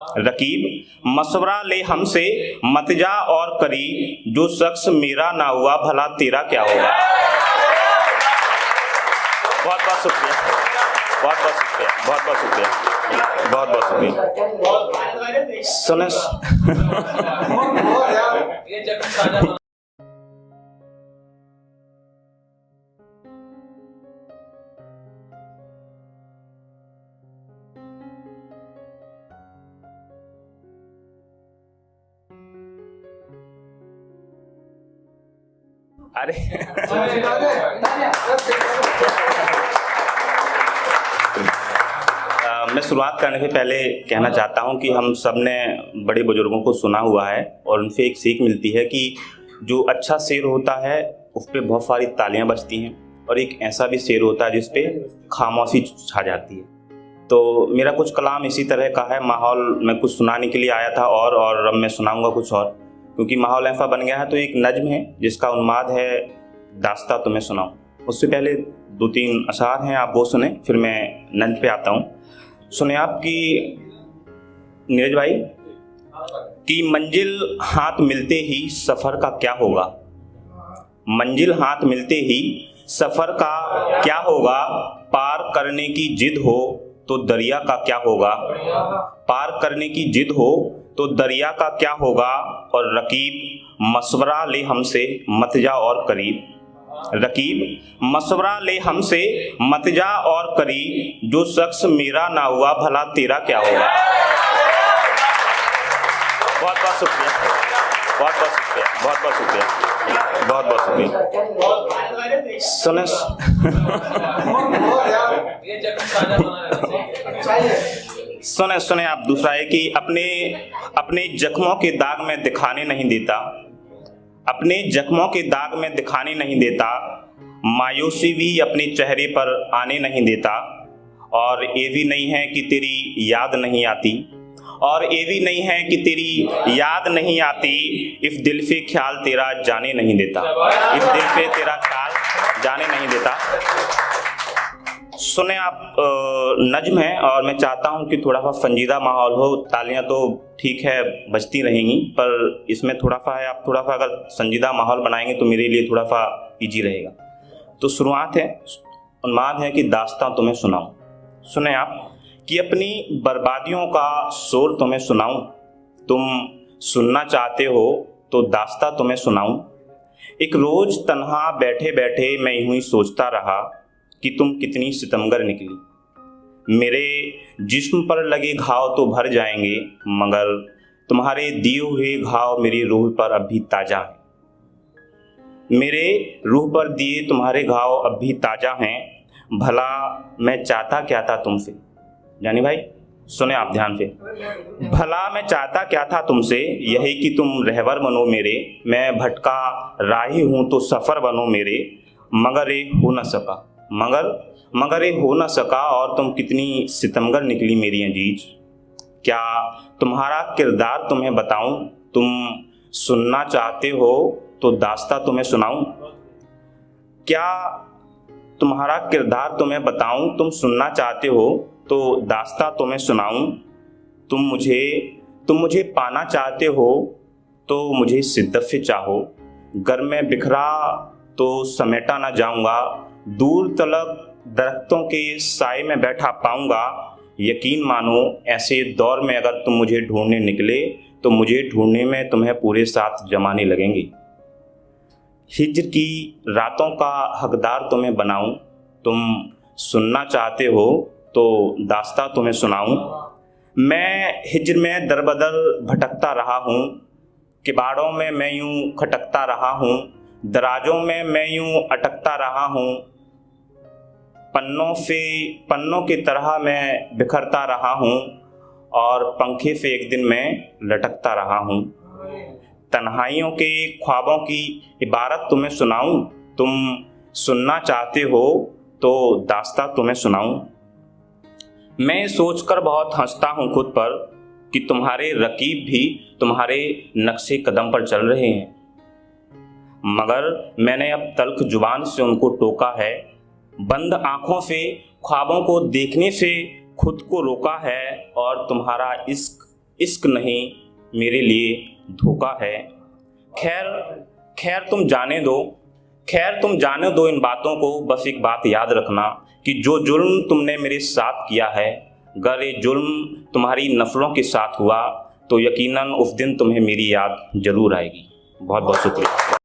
रकीब मशवरा ले हमसे मत जा और करीब, जो शख्स मेरा ना हुआ भला तेरा क्या होगा। बहुत बहुत शुक्रिया, बहुत बहुत शुक्रिया, बहुत बहुत शुक्रिया, बहुत बहुत शुक्रिया। सुने अरे मैं शुरुआत करने से पहले कहना चाहता हूं कि हम सब ने बड़े बुजुर्गों को सुना हुआ है और उनसे एक सीख मिलती है कि जो अच्छा शेर होता है उस पर बहुत सारी तालियां बजती हैं और एक ऐसा भी शेर होता है जिस पे खामोशी छा जाती है। तो मेरा कुछ कलाम इसी तरह का है। माहौल मैं कुछ सुनाने के लिए आया था और अब मैं सुनाऊंगा कुछ और, क्योंकि माहौल ऐसा बन गया है। तो एक नज्म है जिसका उन्माद है दास्ता तुम्हें सुनाऊं। उससे पहले 2-3 अशार हैं, आप वो सुने, फिर मैं नज्म पे आता हूँ। सुने आपकी नीरज भाई कि मंजिल हाथ मिलते ही सफ़र का क्या होगा, मंजिल हाथ मिलते ही सफ़र का क्या होगा, पार करने की जिद हो तो दरिया का क्या होगा, पार करने की जिद हो तो दरिया का क्या होगा। और रकीब मशवरा ले हमसे मत जा और करीब, रकीब मशवरा ले हमसे मत जा और करीब, जो शख्स मेरा ना हुआ भला तेरा क्या होगा। बहुत बहुत शुक्रिया, बहुत बहुत शुक्रिया, बहुत बहुत शुक्रिया, बहुत बहुत शुक्रिया। सुने सुने सुने आप दूसरा है कि अपने जख्मों के दाग में दिखाने नहीं देता, अपने जख्मों के दाग में दिखाने नहीं देता, मायूसी भी अपने चेहरे पर आने नहीं देता। और ये भी नहीं है कि तेरी याद नहीं आती, और ये भी नहीं है कि तेरी याद नहीं आती, इस दिल से ख्याल तेरा जाने नहीं देता, इस दिल से तेरा ख्याल जाने नहीं देता। सुने आप नज्म है और मैं चाहता हूं कि थोड़ा सा संजीदा माहौल हो। तालियां तो ठीक है बजती रहेंगी, पर इसमें थोड़ा सा है, आप थोड़ा सा अगर संजीदा माहौल बनाएंगे तो मेरे लिए थोड़ा सा ईजी रहेगा। तो शुरुआत है, उन्माद है कि दास्तां तुम्हें सुनाऊं। सुने आप कि अपनी बर्बादियों का शोर तुम्हें सुनाऊं, तुम सुनना चाहते हो तो दास्तां तुम्हें सुनाऊं। एक रोज तन्हा बैठे बैठे मैं यूं ही सोचता रहा कि तुम कितनी सितमगर निकली। मेरे जिस्म पर लगे घाव तो भर जाएंगे, मगर तुम्हारे दिए हुए घाव मेरी रूह पर अब भी ताज़ा हैं। मेरे रूह पर दिए तुम्हारे घाव अब भी ताज़ा हैं। भला मैं चाहता क्या था तुमसे, जानी भाई सुने आप ध्यान से। भला मैं चाहता क्या था तुमसे, यही कि तुम रहबर बनो मेरे। मैं भटका राही हूँ तो सफ़र बनो मेरे, मगर ये हो न सका, मगर ये हो न सका। और तुम कितनी सितमगर निकली मेरी अजीज। क्या तुम्हारा किरदार तुम्हें बताऊं, तुम सुनना चाहते हो तो दास्तां तुम्हें सुनाऊं। क्या तुम्हारा किरदार तुम्हें बताऊं, तुम सुनना चाहते हो तो दास्तां तुम्हें सुनाऊं। तुम मुझे पाना चाहते हो तो मुझे शिद्दत से चाहो। घर में बिखरा तो समेटा ना जाऊंगा, दूर तलक दरख्तों के साए में बैठा पाऊंगा। यकीन मानो ऐसे दौर में अगर तुम मुझे ढूंढने निकले तो मुझे ढूंढने में तुम्हें पूरे 7 जमाने लगेंगे। हिज्र की रातों का हकदार तुम्हें बनाऊं, तुम सुनना चाहते हो तो दास्तां तुम्हें सुनाऊं। मैं हिज्र में दरबदर भटकता रहा हूँ, किबाड़ों में मैं यूं खटकता रहा हूँ, दराजों में मैं यूं अटकता रहा हूँ। पन्नों की तरह मैं बिखरता रहा हूँ और पंखे से एक दिन मैं लटकता रहा हूँ। तन्हाइयों के ख्वाबों की इबारत तुम्हें सुनाऊं, तुम सुनना चाहते हो तो दास्तां तुम्हें सुनाऊं। मैं सोचकर बहुत हंसता हूँ खुद पर कि तुम्हारे रकीब भी तुम्हारे नक्शे कदम पर चल रहे हैं, मगर मैंने अब तल्ख जुबान से उनको टोका है। बंद आंखों से ख्वाबों को देखने से खुद को रोका है और तुम्हारा इश्क इश्क नहीं मेरे लिए धोखा है। खैर खैर तुम जाने दो, खैर तुम जाने दो इन बातों को, बस एक बात याद रखना कि जो जुल्म तुमने मेरे साथ किया है, अगर ये जुल्म तुम्हारी नफलों के साथ हुआ तो यकीनन उस दिन तुम्हें मेरी याद जरूर आएगी। बहुत बहुत शुक्रिया।